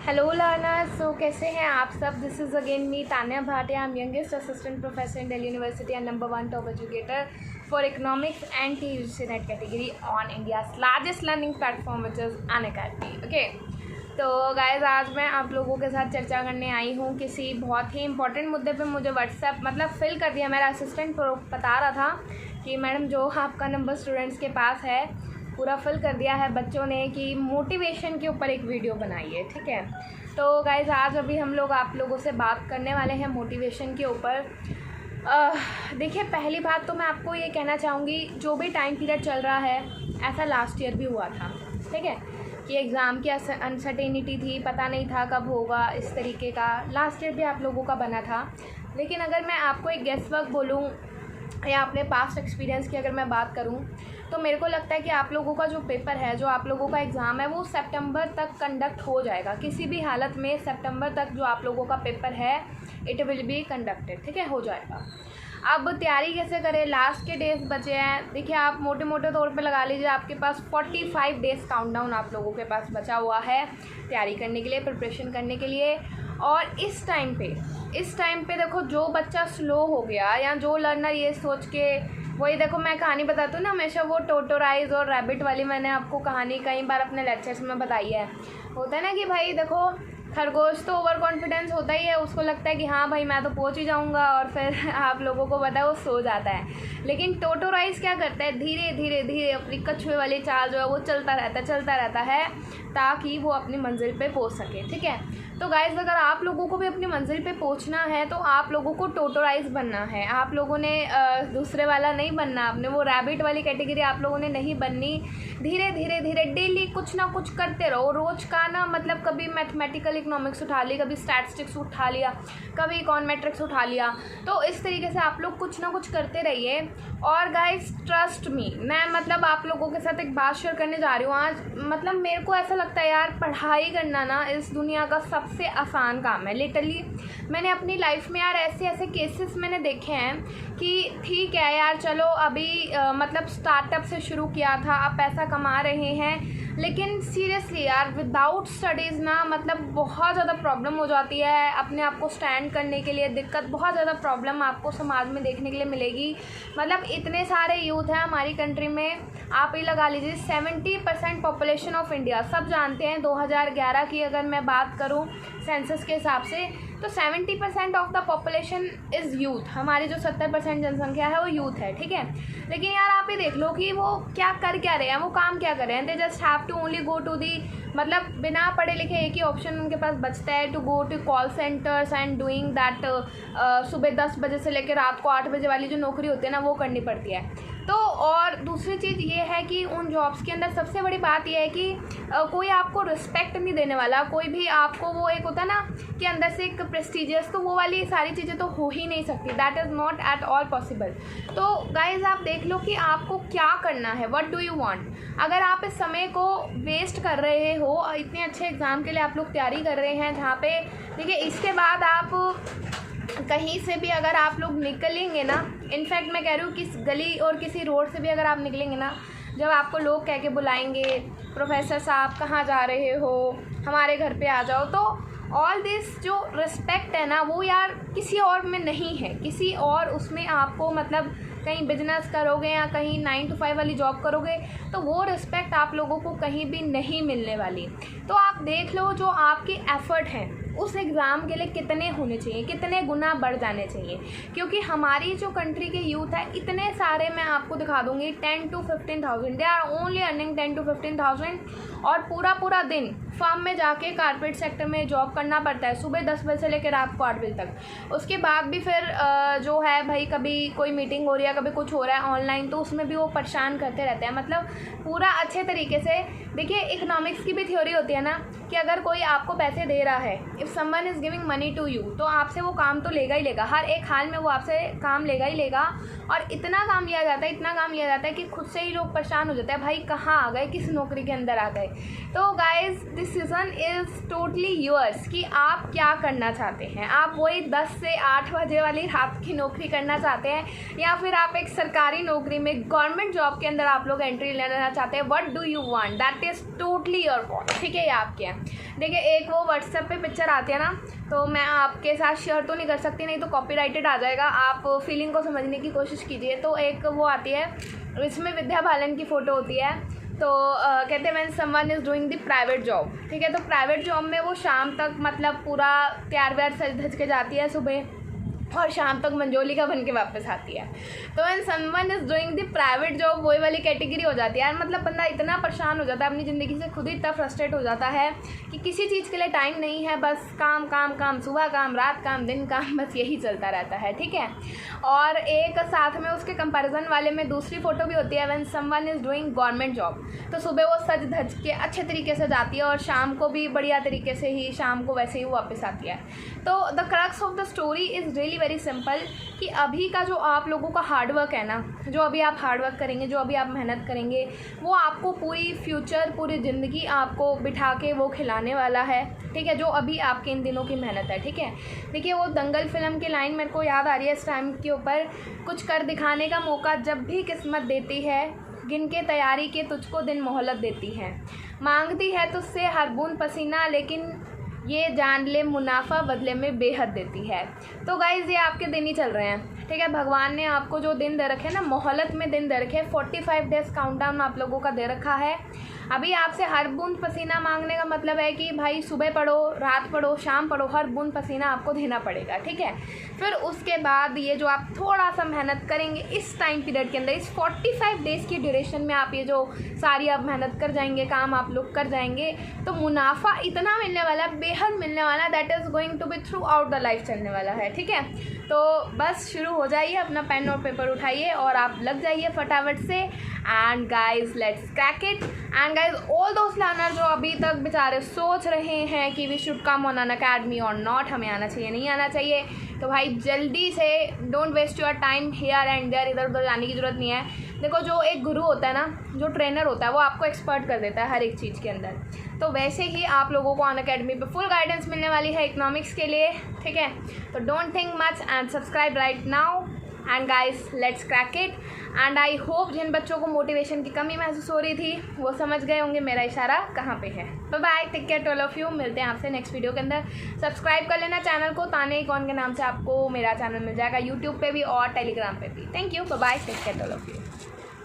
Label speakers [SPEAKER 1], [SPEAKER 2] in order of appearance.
[SPEAKER 1] Hello learners, सो कैसे हैं आप सब। This is again me Tanya Bhatia. I am youngest assistant professor in Delhi university and number 1 top educator for economics and T net category on India's largest learning platform which is Unacademy. Okay, तो guys आज मैं आप लोगों के साथ चर्चा करने आई हूँ किसी बहुत ही इंपॉर्टेंट मुद्दे पे। मुझे व्हाट्सएप फिल कर दिया, मेरा असिस्टेंट बता रहा था कि मैडम जो आपका नंबर स्टूडेंट्स के पास है पूरा फिल कर दिया है बच्चों ने कि मोटिवेशन के ऊपर एक वीडियो बनाई है। ठीक है, तो गाइज़ आज अभी हम लोग आप लोगों से बात करने वाले हैं मोटिवेशन के ऊपर। देखिए, पहली बात तो मैं आपको ये कहना चाहूँगी, जो भी टाइम पीरियड चल रहा है ऐसा लास्ट ईयर भी हुआ था। ठीक है, कि एग्ज़ाम की अनसर्टेनिटी थी, पता नहीं था कब होगा, इस तरीके का लास्ट ईयर भी आप लोगों का बना था। लेकिन अगर मैं आपको एक गेस वर्क बोलूँ या अपने पास्ट एक्सपीरियंस की अगर मैं बात करूं, तो मेरे को लगता है कि आप लोगों का जो पेपर है, जो आप लोगों का एग्ज़ाम है, वो सितंबर तक कंडक्ट हो जाएगा। किसी भी हालत में सितंबर तक जो आप लोगों का पेपर है इट विल बी कंडक्टेड। ठीक है, हो जाएगा। अब तैयारी कैसे करें, लास्ट के डेज बचे हैं। देखिए, आप मोटे मोटे तौर पे लगा लीजिए आपके पास 45 डेज़ काउंटडाउन आप लोगों के पास बचा हुआ है तैयारी करने के लिए, प्रिपरेशन करने के लिए। और इस टाइम पे देखो, जो बच्चा स्लो हो गया या जो लर्नर ये सोच के, वही देखो मैं कहानी बताती हूँ ना हमेशा, वो टोटोराइज और रैबिट वाली मैंने आपको कहानी कई बार अपने लेक्चर्स में बताई है। होता है ना कि भाई देखो, खरगोश तो ओवर कॉन्फिडेंस होता ही है, उसको लगता है कि हाँ भाई मैं तो पहुँच ही जाऊँगा, और फिर आप लोगों को पता है वो सो जाता है। लेकिन टोटोराइज क्या करता है, धीरे धीरे धीरे अपनी कछुए वाली चाल जो है वो चलता रहता है ताकि वो अपनी मंजिल पे पहुँच सके। ठीक है, तो गाइज़ अगर आप लोगों को भी अपनी मंजिल पे पहुंचना है तो आप लोगों को टोटोराइज बनना है। आप लोगों ने दूसरे वाला नहीं बनना, आपने वो रैबिट वाली कैटेगरी आप लोगों ने नहीं बननी। धीरे धीरे धीरे डेली कुछ ना कुछ करते रहो। रोज़ का ना मतलब कभी मैथमेटिकल इकोनॉमिक्स उठा ली, कभी स्टैटिस्टिक्स उठा लिया, कभी इकोनॉमेट्रिक्स उठा लिया। तो इस तरीके से आप लोग कुछ ना कुछ करते रहिए। और गाइज़ ट्रस्ट मी, मैं आप लोगों के साथ एक बात शेयर करने जा रही हूँ आज। मेरे को ऐसा लगता है यार, पढ़ाई करना ना इस दुनिया का सबसे आसान काम है। लिटरली मैंने अपनी लाइफ में यार ऐसे केसेस मैंने देखे हैं कि ठीक है यार, चलो अभी स्टार्टअप से शुरू किया था, आप पैसा कमा रहे हैं, लेकिन सीरियसली यार विदाउट स्टडीज़ ना बहुत ज़्यादा प्रॉब्लम हो जाती है। अपने आप को स्टैंड करने के लिए दिक्कत, बहुत ज़्यादा प्रॉब्लम आपको समाज में देखने के लिए मिलेगी। इतने सारे यूथ हैं हमारी कंट्री में, आप ही लगा लीजिए 70% पॉपुलेशन ऑफ इंडिया, सब जानते हैं 2011 की अगर मैं बात करूं सेंसस के हिसाब से, तो 70% of the population is youth. हमारी जो 70% जनसंख्या है वो यूथ है। ठीक है, लेकिन यार आप ही देख लो कि वो क्या रहे हैं, वो काम क्या कर रहे हैं। They just have to only go to the, बिना पढ़े लिखे एक ही ऑप्शन उनके पास बचता है, to go to call centres and doing that. सुबह 10 बजे से लेकर रात को 8 बजे वाली जो नौकरी होती है ना, वो करनी पड़ती है। तो और दूसरी चीज़ ये है कि उन जॉब्स के अंदर सबसे बड़ी बात यह है कि कोई आपको रिस्पेक्ट नहीं देने वाला। कोई भी आपको, वो एक होता है ना कि अंदर से एक प्रेस्टीजियस, तो वो वाली सारी चीज़ें तो हो ही नहीं सकती। That is not at all possible. तो गाइज आप देख लो कि आपको क्या करना है, व्हाट डू यू वांट। अगर आप इस समय को वेस्ट कर रहे हो, इतने अच्छे एग्ज़ाम के लिए आप लोग तैयारी कर रहे हैं, जहाँ पे देखिए इसके बाद आप कहीं से भी अगर आप लोग निकलेंगे ना, इनफैक्ट मैं कह रही हूँ किस गली और किसी रोड से भी अगर आप निकलेंगे ना, जब आपको लोग कह के बुलाएंगे, प्रोफेसर साहब कहाँ जा रहे हो, हमारे घर पे आ जाओ, तो ऑल दिस जो रिस्पेक्ट है ना, वो यार किसी और में नहीं है। किसी और उसमें आपको कहीं बिजनेस करोगे या कहीं 9 to 5 वाली जॉब करोगे तो वो रिस्पेक्ट आप लोगों को कहीं भी नहीं मिलने वाली। तो आप देख लो जो आपके एफ़र्ट हैं उस एग्ज़ाम के लिए कितने होने चाहिए, कितने गुना बढ़ जाने चाहिए। क्योंकि हमारी जो कंट्री के यूथ है इतने सारे, मैं आपको दिखा दूँगी 10 to 15,000, they are only earning 10 to 15,000। और पूरा दिन फर्म में जाके कारपोरेट सेक्टर में जॉब करना पड़ता है, सुबह 10 बजे से लेकर रात को 8 बजे तक। उसके बाद भी फिर जो है भाई, कभी कोई मीटिंग हो रही है, कभी कुछ हो रहा है ऑनलाइन, तो उसमें भी वो परेशान करते रहते हैं। पूरा अच्छे तरीके से देखिए, इकोनॉमिक्स की भी थ्योरी होती है ना कि अगर कोई आपको पैसे दे रहा है, if someone is giving money to you, तो आपसे वो काम तो लेगा ही लेगा, हर एक हाल में वो आपसे काम लेगा ही लेगा। और इतना काम लिया जाता है कि खुद से ही लोग परेशान हो जाते हैं, भाई कहाँ आ गए, किस नौकरी के अंदर आ गए। तो guys decision is totally yours कि आप क्या करना चाहते हैं। आप वही 10 से 8 बजे वाली रात की नौकरी करना चाहते हैं, या फिर आप एक सरकारी नौकरी में गवर्नमेंट जॉब के अंदर आप लोग एंट्री लेना चाहते हैं। What do you want, that is totally your call. ठीक है, ये आपके हैं। देखिए, एक वो व्हाट्सएप पे पिक्चर आती है ना, तो मैं आपके साथ शेयर तो नहीं कर सकती, नहीं तो कॉपीराइटेड आ जाएगा। आप फीलिंग को समझने की कोशिश कीजिए। तो एक वो आती है, इसमें विद्या बालन की फ़ोटो होती है। तो कहते हैं when someone is doing the private job, ठीक है। तो प्राइवेट जॉब में वो शाम तक मतलब पूरा तैयार व्यार सज धज के जाती है सुबह, और शाम तक मंजोलिका बन के वापस आती है। तो when someone is doing the private job वही वाली कैटेगरी हो जाती है यार। मतलब बंदा इतना परेशान हो जाता है अपनी ज़िंदगी से, खुद ही इतना फ्रस्ट्रेट हो जाता है कि किसी चीज़ के लिए टाइम नहीं है, बस काम काम काम, सुबह काम, रात काम, दिन काम, बस यही चलता रहता है, ठीक है। और एक साथ में उसके कंपैरिजन वाले में दूसरी फ़ोटो भी होती है, when someone is doing government job. तो सुबह वो सज धज के अच्छे तरीके से जाती है, और शाम को भी बढ़िया तरीके से ही, शाम को वैसे ही वो वापस आती है। तो the crux of the story is really very simple, कि अभी का जो आप लोगों का हार्डवर्क है ना, जो अभी आप हार्डवर्क करेंगे, जो अभी आप मेहनत करेंगे, वो आपको पूरी फ्यूचर, पूरी ज़िंदगी आपको बिठा के वो खिलाने वाला है, ठीक है। जो अभी आपके इन दिनों की मेहनत है, ठीक है। देखिए, वो दंगल फिल्म की लाइन मेरे को याद आ रही है इस टाइम के ऊपर, कुछ कर दिखाने का मौका जब भी किस्मत देती है, गिन के तैयारी के तुझको दिन मोहलत देती है, मांगती है तुझसे हर बूंद पसीना, लेकिन ये जान ले मुनाफा बदले में बेहद देती है। तो गाइज़, ये आपके दिन ही चल रहे हैं, ठीक है। भगवान ने आपको जो दिन दे रखे हैं ना, मोहलत में दिन दे रखे हैं, 45 डेज़ काउंटडाउन आप लोगों का दे रखा है। अभी आपसे हर बूंद पसीना मांगने का मतलब है कि भाई सुबह पढ़ो, रात पढ़ो, शाम पढ़ो, हर बूंद पसीना आपको देना पड़ेगा, ठीक है। फिर उसके बाद ये जो आप थोड़ा सा मेहनत करेंगे इस टाइम पीरियड के अंदर, इस 45 डेज़ की ड्यूरेशन में आप ये जो सारी आप मेहनत कर जाएंगे, काम आप लोग कर जाएंगे, तो मुनाफा इतना मिलने वाला है, बेहद मिलने वाला है, that is going to be throughout the life चलने वाला है, ठीक है। तो बस शुरू हो जाइए, अपना पेन और पेपर उठाइए और आप लग जाइए फटाफट से। And guys, let's crack it. And guys, all दोस्त लर्नर जो अभी तक बेचारे सोच रहे हैं कि we should come on Unacademy और नॉट, हमें आना चाहिए, नहीं आना चाहिए, तो भाई जल्दी से don't waste your time here and there, इधर उधर जाने की ज़रूरत नहीं है। देखो, जो एक गुरु होता है ना, जो ट्रेनर होता है, वो आपको एक्सपर्ट कर देता है हर एक चीज़ के अंदर। तो वैसे ही आप लोगों को अन अकेडमी पे फुल गाइडेंस मिलने वाली है इकोनॉमिक्स के लिए, ठीक है। तो don't think much and subscribe right now. And guys, let's crack it. And I hope जिन बच्चों को मोटिवेशन की कमी महसूस हो रही थी वो समझ गए होंगे मेरा इशारा कहाँ पे है। Bye bye, take care to all of you. मिलते हैं आपसे नेक्स्ट वीडियो के अंदर। सब्सक्राइब कर लेना चैनल को, ताने इकॉन के नाम से आपको मेरा चैनल मिल जाएगा यूट्यूब पे भी और टेलीग्राम पे भी। Thank you, bye bye, take care to all of you.